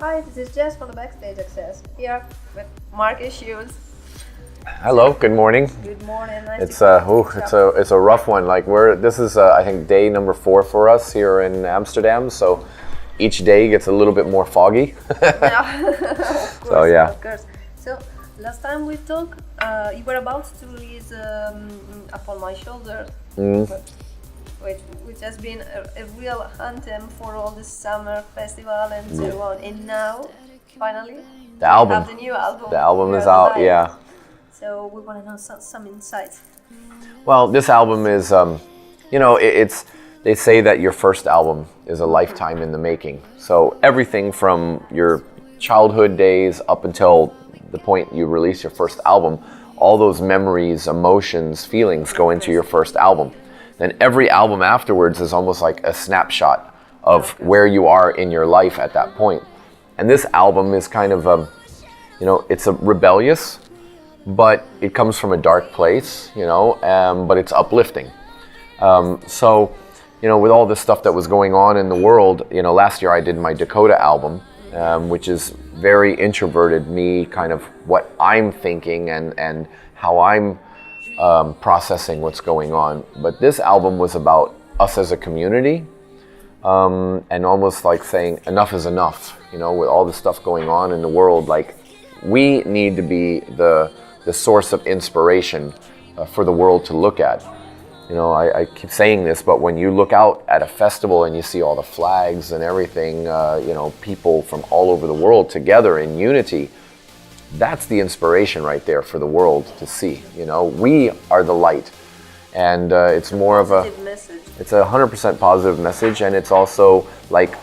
Hi, this is Jess from the Backstage Access, here with Markus Schulz. Hello, good morning. Good morning. Nice It's a rough one. Like this is I think day number 4 for us here in Amsterdam. So each day gets a little bit more foggy. Yeah, of course, So yeah. Of course. So last time we talked, you were about to release Upon My Shoulder, which has been a real anthem for all the summer festival and so on. And now, finally, The album. you have the new album. The album is You're out. alive. Yeah. So we want to know some insights. Well, this album is, it's. They say that your first album is a lifetime in the making. So everything from your childhood days up until the point you release your first album, all those memories, emotions, feelings go into your first album. Then every album afterwards is almost like a snapshot of where you are in your life at that point. And this album is kind of, it's a rebellious, but it comes from a dark place, but it's uplifting. With all this stuff that was going on in the world, last year I did my Dakota album, which is very introverted, me kind of what I'm thinking and how I'm processing what's going on. But this album was about us as a community, and almost like saying enough is enough, with all the stuff going on in the world. Like, we need to be the source of inspiration for the world to look at. I keep saying this, but when you look out at a festival and you see all the flags and everything, people from all over the world together in unity, that's the inspiration right there for the world to see. We are the light, and it's more of a message. It's a 100% positive message, and it's also like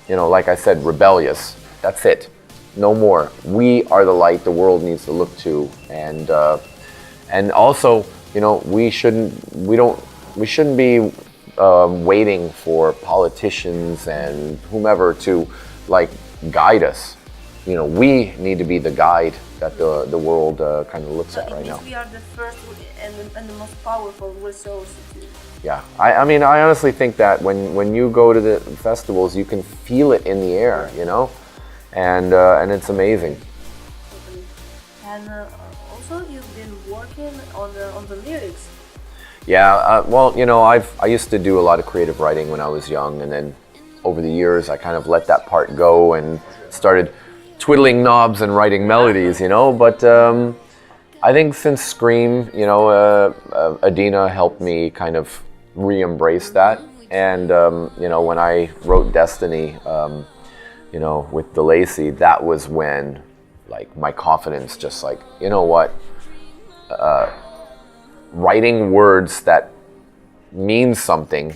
I said, rebellious. That's it. No more. We are the light the world needs to look to, and also, we shouldn't be waiting for politicians and whomever to guide us. We need to be the guide that the world kind of looks at right now. We are the first and the most powerful resource. Yeah, I honestly think that when you go to the festivals, you can feel it in the air, and it's amazing. And also, you've been working on the lyrics. Yeah, I used to do a lot of creative writing when I was young, and then over the years I kind of let that part go and started twiddling knobs and writing melodies, but I think since Scream, Adina helped me kind of re-embrace that, and when I wrote Destiny, with DeLacy, that was when my confidence just writing words that mean something,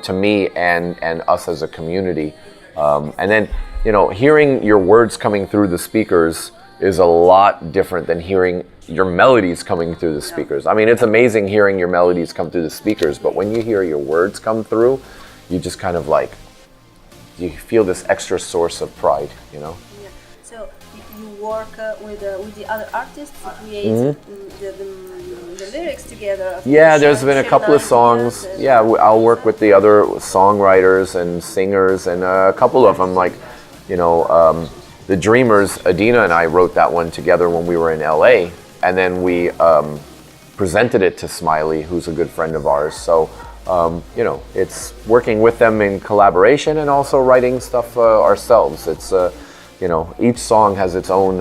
to me and us as a community. And then, hearing your words coming through the speakers is a lot different than hearing your melodies coming through the speakers. It's amazing hearing your melodies come through the speakers, but when you hear your words come through, you just kind of you feel this extra source of pride, Yeah. So you work with the other artists to create the lyrics together. Yeah, there's been a couple of songs. Yeah, I'll work with the other songwriters and singers, and a couple of them, The Dreamers, Adina and I wrote that one together when we were in LA, and then we presented it to Smiley, who's a good friend of ours. So, it's working with them in collaboration and also writing stuff ourselves. It's, each song has its own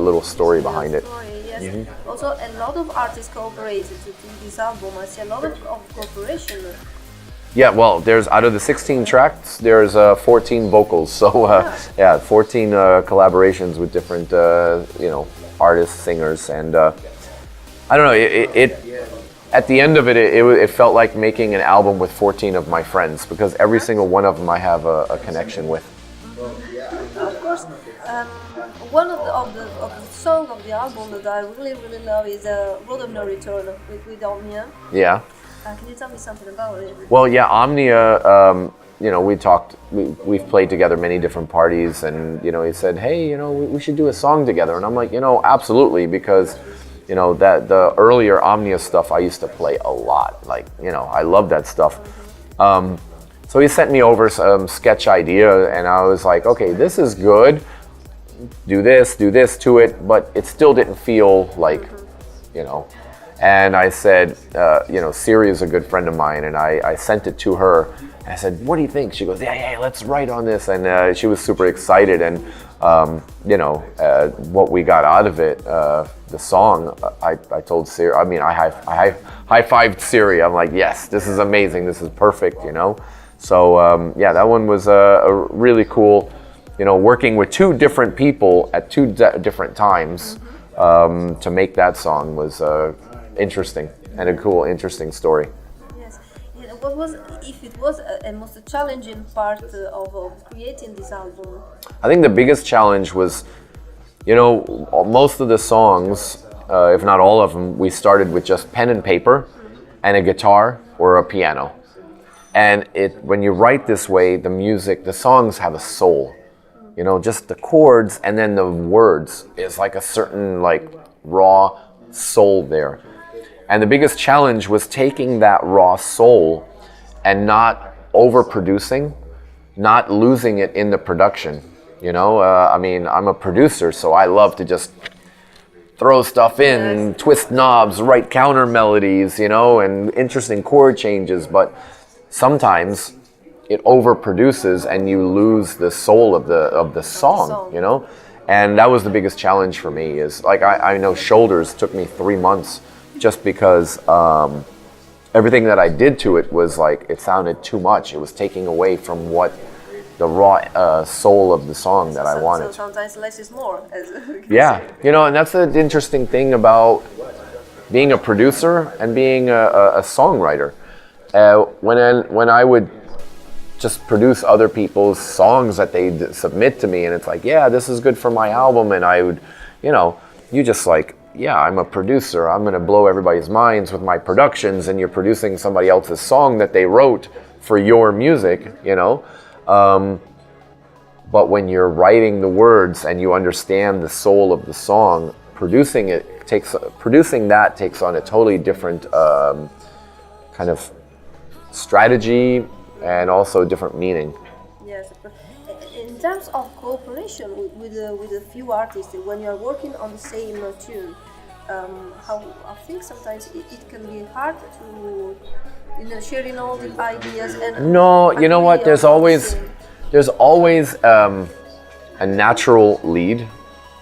little story behind it. Yes. Mm-hmm. Also, a lot of artists cooperated to this album. I see a lot of cooperation. Yeah, well, there's out of the 16 tracks, there's 14 vocals. So, 14 collaborations with different, artists, singers, and I don't know. It at the end of it felt like making an album with 14 of my friends, because every single one of them I have a connection with. Of course, one of the songs of the album that I really love is Road of No Return with Omnia. Yeah. Can you tell me something about it? Well, yeah, Omnia. We've played together many different parties, and he said, hey, we should do a song together, and I'm like, absolutely, because that the earlier Omnia stuff I used to play a lot. I love that stuff. So he sent me over some sketch idea, and I was like, okay, this is good, do this to it, but it still didn't feel like, you know. And I said, you know, Siri is a good friend of mine, and I sent it to her. I said, what do you think? She goes, yeah, let's write on this. And she was super excited. And, you know, what we got out of it, the song, I told Siri, I mean, I high-fived Siri. I'm like, yes, this is amazing. This is perfect, you know. So, yeah, that one was a really cool, you know, working with two different people at two different times to make that song was interesting and a cool, interesting story. Yes. Yeah, what was, if it was a most challenging part of creating this album? I think the biggest challenge was, you know, most of the songs, if not all of them, we started with just pen and paper and a guitar or a piano. And when you write this way, the music, the songs have a soul. You know, just the chords and then the words is like a certain like raw soul there. And the biggest challenge was taking that raw soul and not overproducing, not losing it in the production. You know, I mean, I'm a producer, so I love to just throw stuff in, twist knobs, write counter melodies, you know, and interesting chord changes. But sometimes it overproduces and you lose the soul of the song, you know. And that was the biggest challenge for me. Is like I know Shoulders took me 3 months. Just because everything that I did to it was like, it sounded too much. It was taking away from what the raw soul of the song that I wanted. So sometimes less is more. Yeah, you know, and that's the interesting thing about being a producer and being a songwriter. When I would just produce other people's songs that they submit to me, and it's like, yeah, this is good for my album, and I would, you know, you just like, yeah, I'm a producer. I'm going to blow everybody's minds with my productions, and you're producing somebody else's song that they wrote for your music, you know. But when you're writing the words and you understand the soul of the song, producing that takes on a totally different kind of strategy and also different meaning. Yes. In terms of cooperation with a few artists, when you are working on the same tune, how I think sometimes it can be hard to, you know, sharing all the ideas and. No, you know what? There's always a natural lead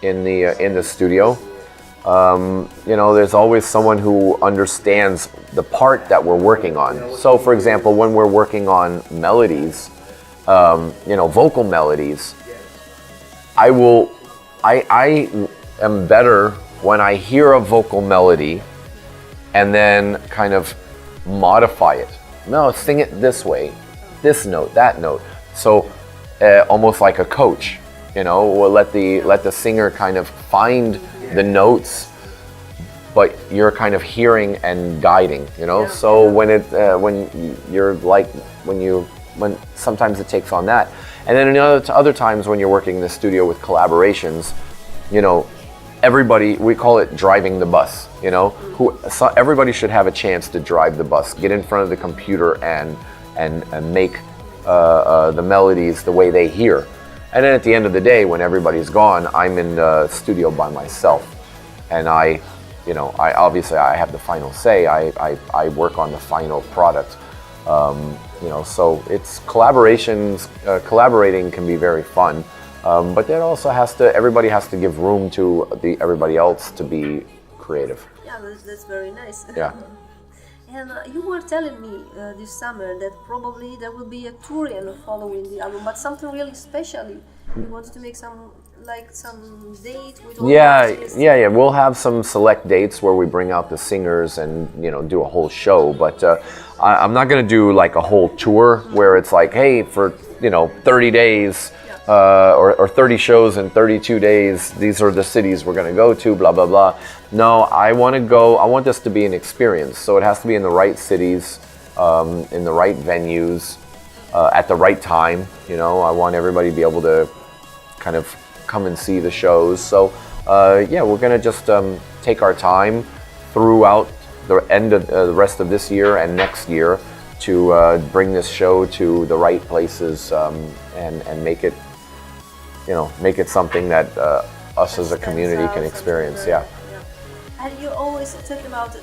in the studio. You know, there's always someone who understands the part that we're working on. So, for example, when we're working on melodies, you know, vocal melodies, I am better when I hear a vocal melody and then kind of modify it. No, sing it this way, this note, that note. So almost like a coach, you know, we'll let the singer kind of find the notes, but you're kind of hearing and guiding, you know. So when sometimes it takes on that. And then in other times when you're working in the studio with collaborations, you know, everybody, we call it driving the bus, you know. Everybody should have a chance to drive the bus, get in front of the computer and make the melodies the way they hear. And then at the end of the day, when everybody's gone, I'm in the studio by myself. And I obviously have the final say. I work on the final product. You know, so it's collaborations. Collaborating can be very fun, but that also everybody has to give room to everybody else to be creative. Yeah, that's very nice. Yeah. And you were telling me this summer that probably there will be a touring following the album, but something really special. You wanted to make some date with all the artists. Yeah. We'll have some select dates where we bring out the singers and, you know, do a whole show. But I'm not going to do like a whole tour where it's like, hey, for, you know, 30 days or 30 shows in 32 days, these are the cities we're going to go to, blah, blah, blah. No, I want this to be an experience. So it has to be in the right cities, in the right venues, at the right time. You know, I want everybody to be able to kind of come and see the shows. So yeah, we're going to just take our time throughout the end of the rest of this year and next year to bring this show to the right places and make it make it something that us as a Stands community out, can something experience. very- Yeah. And you always talk about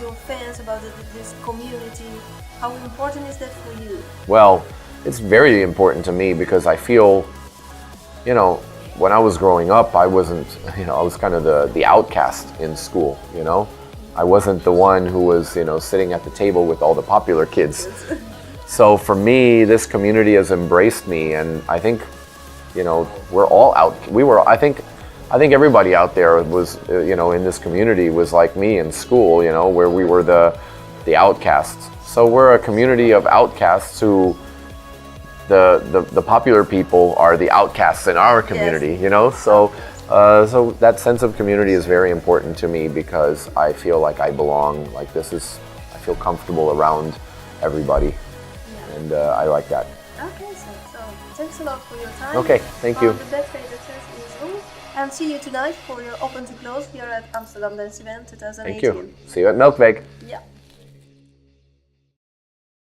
your fans, about this community. How important is that for you? Well, it's very important to me because I feel, when I was growing up, I wasn't, I was kind of the outcast in school, I wasn't the one who was, sitting at the table with all the popular kids. So for me, this community has embraced me, and I think, we're all out. I think everybody out there was, in this community was like me in school, where we were the outcasts. So we're a community of outcasts who the popular people are the outcasts in our community, Yes. So that sense of community is very important to me because I feel like I belong. Like I feel comfortable around everybody, and I like that. Okay, so thanks a lot for your time. Okay, thank you. The Backface Church in Zoom, and see you tonight for your Open to Close here at Amsterdam Dance Event 2018. Thank you. See you at Melkweg. Yeah.